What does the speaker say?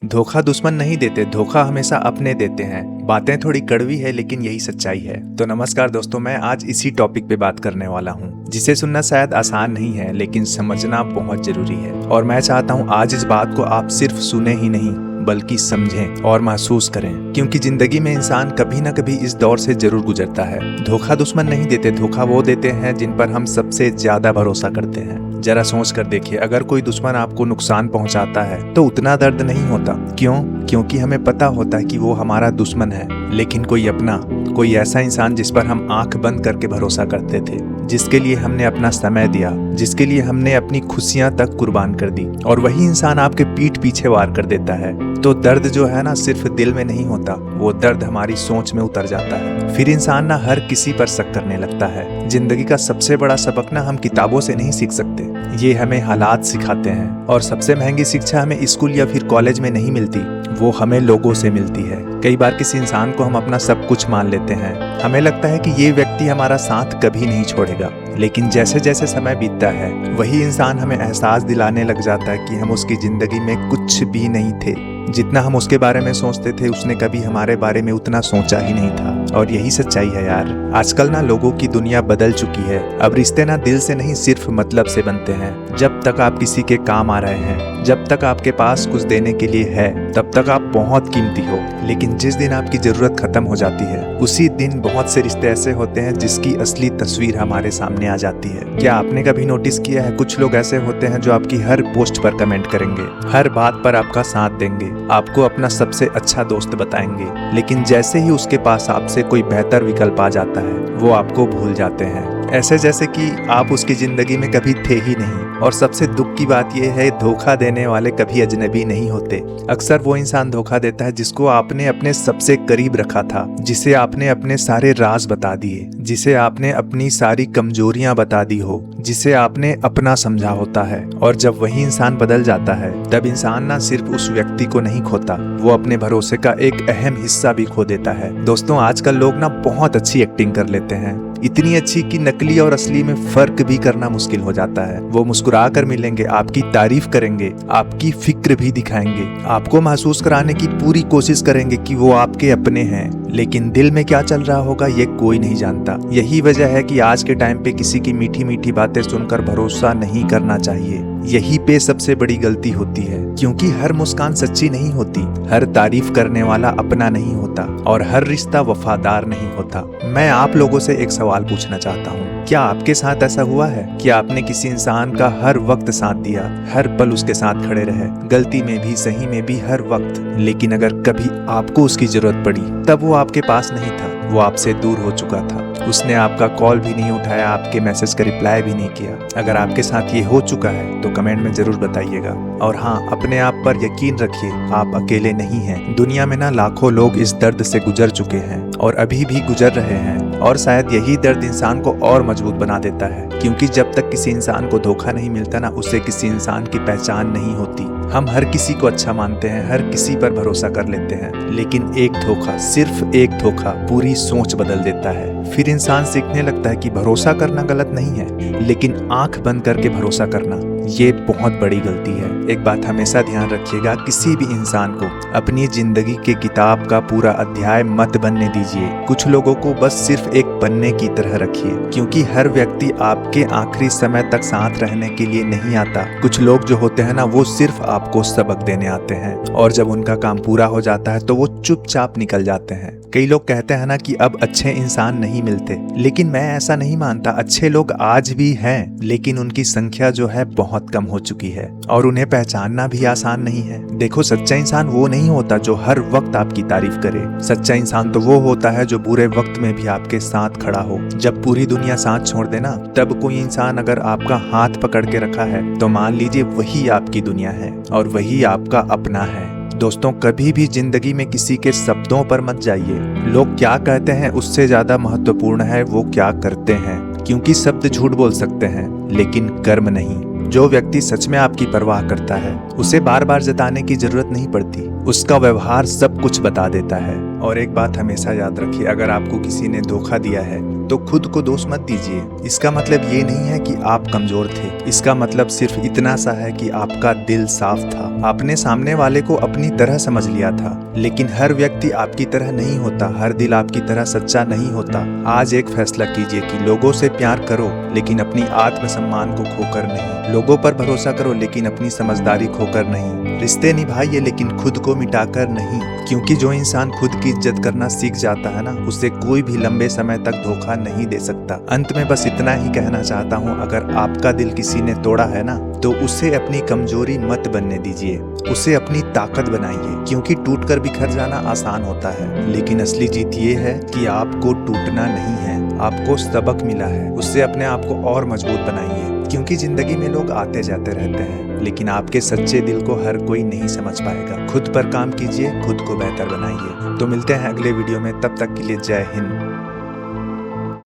धोखा दुश्मन नहीं देते, धोखा हमेशा अपने देते हैं। बातें थोड़ी कड़वी है लेकिन यही सच्चाई है। तो नमस्कार दोस्तों, मैं आज इसी टॉपिक पे बात करने वाला हूँ जिसे सुनना शायद आसान नहीं है लेकिन समझना बहुत जरूरी है। और मैं चाहता हूँ आज इस बात को आप सिर्फ सुने ही नहीं बल्कि समझें और महसूस करें, क्योंकि जिंदगी में इंसान कभी न कभी इस दौर से जरूर गुजरता है। धोखा दुश्मन नहीं देते, धोखा वो देते हैं जिन पर हम सबसे ज्यादा भरोसा करते हैं। जरा सोच कर देखिए, अगर कोई दुश्मन आपको नुकसान पहुंचाता है तो उतना दर्द नहीं होता। क्यों? क्योंकि हमें पता होता है कि वो हमारा दुश्मन है। लेकिन कोई अपना, कोई ऐसा इंसान जिस पर हम आंख बंद करके भरोसा करते थे, जिसके लिए हमने अपना समय दिया, जिसके लिए हमने अपनी खुशियां तक कुर्बान कर दी, और वही इंसान आपके पीठ पीछे वार कर देता है, तो दर्द जो है ना सिर्फ दिल में नहीं होता, वो दर्द हमारी सोच में उतर जाता है। फिर इंसान ना हर किसी पर शक करने लगता है। जिंदगी का सबसे बड़ा सबक ना हम किताबों से नहीं सीख सकते, ये हमें हालात सिखाते हैं। और सबसे महंगी शिक्षा हमें स्कूल या फिर कॉलेज में नहीं मिलती, वो हमें लोगों से मिलती है। कई बार किसी इंसान को हम अपना सब कुछ मान लेते हैं। हमें लगता है कि ये व्यक्ति हमारा साथ कभी नहीं छोड़ेगा, लेकिन जैसे जैसे समय बीतता है वही इंसान हमें एहसास दिलाने लग जाता है कि हम उसकी जिंदगी में कुछ भी नहीं थे। जितना हम उसके बारे में सोचते थे उसने कभी हमारे बारे में उतना सोचा ही नहीं था। और यही सच्चाई है यार। आजकल ना लोगों की दुनिया बदल चुकी है। अब रिश्ते ना दिल से नहीं सिर्फ मतलब से बनते हैं। जब तक आप किसी के काम आ रहे हैं, जब तक आपके पास कुछ देने के लिए है, तब तक आप बहुत कीमती हो। लेकिन जिस दिन आपकी जरूरत खत्म हो जाती है, उसी दिन बहुत से रिश्ते ऐसे होते हैं जिसकी असली तस्वीर हमारे सामने आ जाती है। क्या आपने कभी नोटिस किया है, कुछ लोग ऐसे होते हैं जो आपकी हर पोस्ट पर कमेंट करेंगे, हर बात पर आपका साथ देंगे, आपको अपना सबसे अच्छा दोस्त बताएंगे, लेकिन जैसे ही उसके पास आपसे कोई बेहतर विकल्प आ जाता है वो आपको भूल जाते हैं, ऐसे जैसे कि आप उसकी जिंदगी में कभी थे ही नहीं। और सबसे दुख की बात यह है, धोखा देने वाले कभी अजनबी नहीं होते। अक्सर वो इंसान धोखा देता है जिसको आपने अपने सबसे करीब रखा था, जिसे आपने अपने सारे राज बता दिए, जिसे आपने अपनी सारी कमजोरियां बता दी हो, जिसे आपने अपना समझा होता है। और जब वही इंसान बदल जाता है तब इंसान ना सिर्फ उस व्यक्ति को नहीं खोता, वो अपने भरोसे का एक अहम हिस्सा भी खो देता है। दोस्तों, आजकल लोग ना बहुत अच्छी एक्टिंग कर लेते हैं, इतनी अच्छी कि नकली और असली में फर्क भी करना मुश्किल हो जाता है। वो मुस्कुरा कर मिलेंगे, आपकी तारीफ करेंगे, आपकी फिक्र भी दिखाएंगे, आपको महसूस कराने की पूरी कोशिश करेंगे कि वो आपके अपने हैं, लेकिन दिल में क्या चल रहा होगा ये कोई नहीं जानता। यही वजह है कि आज के टाइम पे किसी की मीठी मीठी बातें सुनकर भरोसा नहीं करना चाहिए। यही पे सबसे बड़ी गलती होती है, क्योंकि हर मुस्कान सच्ची नहीं होती, हर तारीफ करने वाला अपना नहीं होता, और हर रिश्ता वफादार नहीं होता। मैं आप लोगों से एक सवाल पूछना चाहता हूँ, क्या आपके साथ ऐसा हुआ है कि आपने किसी इंसान का हर वक्त साथ दिया, हर पल उसके साथ खड़े रहे, गलती में भी सही में भी हर वक्त, लेकिन अगर कभी आपको उसकी जरूरत पड़ी तब वो आपके पास नहीं था, वो आपसे दूर हो चुका था, उसने आपका कॉल भी नहीं उठाया, आपके मैसेज का रिप्लाई भी नहीं किया। अगर आपके साथ ये हो चुका है तो कमेंट में जरूर बताइएगा। और हाँ, अपने आप पर यकीन रखिए, आप अकेले नहीं हैं। दुनिया में ना लाखों लोग इस दर्द से गुजर चुके हैं और अभी भी गुजर रहे हैं, और शायद यही दर्द इंसान को और मजबूत बना देता है, क्योंकि जब तक किसी इंसान को धोखा नहीं मिलता ना, उसे किसी इंसान की पहचान नहीं होती। हम हर किसी को अच्छा मानते हैं, हर किसी पर भरोसा कर लेते हैं, लेकिन एक धोखा, सिर्फ एक धोखा पूरी सोच बदल देता है। फिर इंसान सीखने लगता है कि भरोसा करना गलत नहीं है, लेकिन आंख बंद करके भरोसा करना ये बहुत बड़ी गलती है। एक बात हमेशा ध्यान रखिएगा, किसी भी इंसान को अपनी जिंदगी के किताब का पूरा अध्याय मत बनने दीजिए। कुछ लोगों को बस सिर्फ एक पन्ने की तरह रखिए, क्योंकि हर व्यक्ति आपके आखिरी समय तक साथ रहने के लिए नहीं आता। कुछ लोग जो होते हैं ना, वो सिर्फ आपको सबक देने आते हैं, और जब उनका काम पूरा हो जाता है तो वो चुपचाप निकल जाते हैं। कई लोग कहते हैं ना कि अब अच्छे इंसान नहीं मिलते, लेकिन मैं ऐसा नहीं मानता। अच्छे लोग आज भी हैं, लेकिन उनकी संख्या जो है बहुत कम हो चुकी है, और उन्हें पहचानना भी आसान नहीं है। देखो, सच्चा इंसान वो नहीं होता जो हर वक्त आपकी तारीफ करे। सच्चा इंसान तो वो होता है जो बुरे वक्त में भी आपके साथ खड़ा हो। जब पूरी दुनिया साथ छोड़ देना, तब कोई इंसान अगर आपका हाथ पकड़ के रखा है तो मान लीजिए वही आपकी दुनिया है और वही आपका अपना है। दोस्तों, कभी भी जिंदगी में किसी के शब्दों पर मत जाइए। लोग क्या कहते हैं उससे ज्यादा महत्वपूर्ण है वो क्या करते हैं, क्योंकि शब्द झूठ बोल सकते हैं लेकिन कर्म नहीं। जो व्यक्ति सच में आपकी परवाह करता है उसे बार बार जताने की जरूरत नहीं पड़ती, उसका व्यवहार सब कुछ बता देता है। और एक बात हमेशा याद रखिए, अगर आपको किसी ने धोखा दिया है तो खुद को दोष मत दीजिए। इसका मतलब ये नहीं है कि आप कमजोर थे, इसका मतलब सिर्फ इतना सा है कि आपका दिल साफ था। आपने सामने वाले को अपनी तरह समझ लिया था, लेकिन हर व्यक्ति आपकी तरह नहीं होता, हर दिल आपकी तरह सच्चा नहीं होता। आज एक फैसला कीजिए कि लोगों से प्यार करो लेकिन अपनी आत्मसम्मान को खोकर नहीं। लोगों पर भरोसा करो लेकिन अपनी समझदारी खोकर नहीं। रिश्ते निभाइए लेकिन खुद को मिटाकर नहीं, क्योंकि जो इंसान खुद की इज्जत करना सीख जाता है ना, उसे कोई भी लंबे समय तक धोखा नहीं दे सकता। अंत में बस इतना ही कहना चाहता हूँ, अगर आपका दिल किसी ने तोड़ा है ना, तो उसे अपनी कमजोरी मत बनने दीजिए, उसे अपनी ताकत बनाइए। क्योंकि टूटकर बिखर जाना आसान होता है, लेकिन असली जीत ये है कि आपको टूटना नहीं है, आपको सबक मिला है, उससे अपने आप को और मजबूत बनाइए। क्योंकि जिंदगी में लोग आते जाते रहते हैं, लेकिन आपके सच्चे दिल को हर कोई नहीं समझ पाएगा। खुद पर काम कीजिए, खुद को बेहतर बनाइए। तो मिलते हैं अगले वीडियो में, तब तक के लिए जय हिंद।